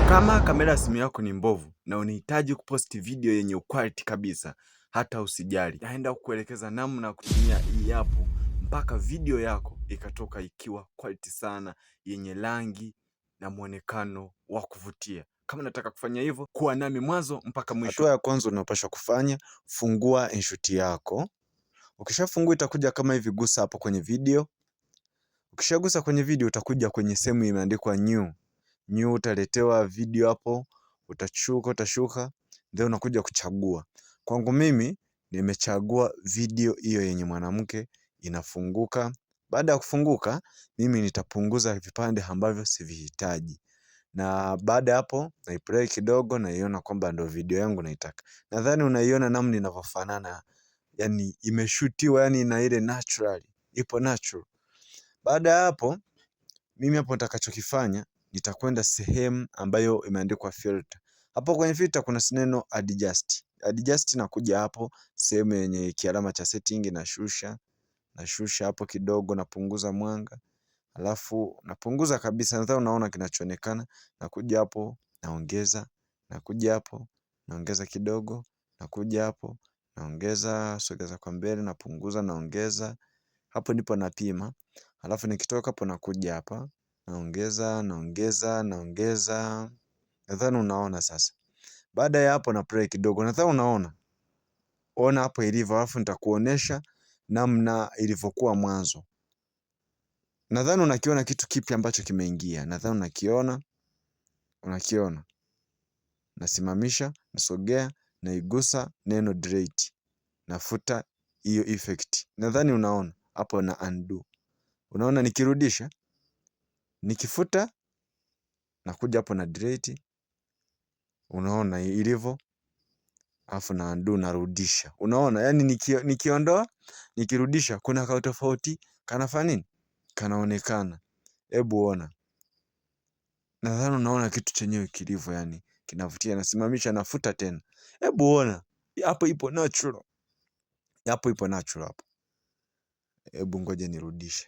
Kama kamera ya simu yako ni mbovu na unahitaji kuposti video yenye quality kabisa, hata usijali. Naenda kukuelekeza namna ya kutumia hii app mpaka video yako ikatoka ikiwa quality sana, yenye rangi na muonekano wa kuvutia. Kama unataka kufanya hivyo, kuwa nami mwanzo mpaka mwisho. Hatua ya kwanza unapaswa kufanya, fungua InShot yako. Ukishafungua itakuja kama hivi, gusa hapo kwenye video. Ukishagusa kwenye video utakuja kwenye sehemu imeandikwa new. New utaletewa video hapo, utashuka, ndio unakuja kuchagua. Kwangu mimi nimechagua video hiyo yenye mwanamke inafunguka. Baada ya kufunguka, mimi nitapunguza vipande ambavyo sivihitaji. Na baada hapo naiplay kidogo, naiona kwamba ndio video yangu naitaka. Nadhani unaiona namna inavyofanana, yani imeshutiwa, yani ina ile natural, ipo natural. Baada ya hapo mimi hapo nitakachokifanya, nitakwenda sehemu ambayo imeandikwa filter. Hapo kwenye filter kuna neno adjust. Adjust nakuja hapo sehemu yenye kialama cha setting, nashusha hapo kidogo, napunguza mwanga. Alafu napunguza kabisa, nadhani unaona kinachoonekana. Nakuja hapo naongeza, nakuja hapo naongeza kidogo, nakuja hapo naongeza, sogeza kwa mbele, napunguza, naongeza. Hapo ndipo napima. Alafu nikitoka hapo nakuja hapa naongeza. Nadhani unaona sasa. Baada ya hapo na play kidogo, nadhani unaona. Ona hapo ilivyo, alafu nitakuonesha namna ilivyokuwa mwanzo. Nadhani unakiona kitu kipi ambacho kimeingia. Nadhani unakiona. Nasimamisha, nasogea, naigusa neno delete. Nafuta hiyo effect. Nadhani unaona hapo na undo. Unaona nikirudisha, nikifuta, nakuja hapo na delete. Unaona ilivyo. Alafu na undo, narudisha. Unaona, yani nikiondoa, nikirudisha kuna ka tofauti kanafanya nini? Kanaonekana. Hebu ona. Nadhani unaona kitu chenyewe kilivyo, yani kinavutia. Nasimamisha, nafuta tena. Hebu ona. Hapo ipo natural. Hapo ipo natural hapo. Hebu ngoja nirudishe.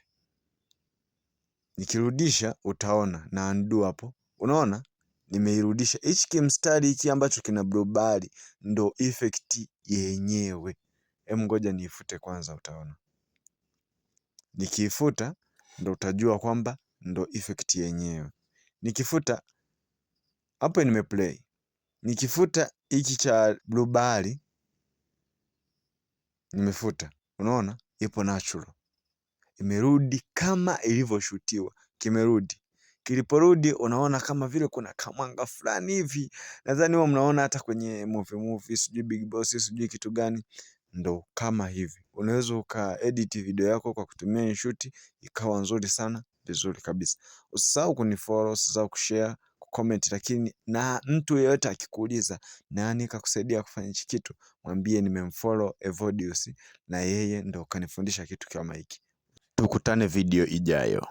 Nikirudisha utaona na undo hapo. Unaona? Nimeirudisha. Hichi kimstari hiki ambacho kina blobali ndo effect yenyewe. Hebu ngoja niifute kwanza, utaona. Nikiifuta ndo utajua kwamba ndo effect yenyewe. Nikifuta hapo nimeplay. Nikifuta hiki cha blobali nimefuta. Unaona? Ipo natural. Imerudi kama ilivyoshutiwa. Kimerudi. Kiliporudi unaona kama vile kuna kamwanga fulani hivi. Nadhani huwa mnaona hata kwenye movie, sijui Big Boss, sijui kitu gani. Ndo kama hivi. Unaweza ukaedit video yako kwa kutumia InShot ikawa nzuri sana, vizuri kabisa. Usisahau kunifollow, usisahau kushare, kucomment, lakini na mtu yeyote akikuuliza nani kakusaidia kufanya hichi kitu, mwambie nimemfollow Evodius na yeye ndo kanifundisha kitu kama hiki. Tukutane video ijayo.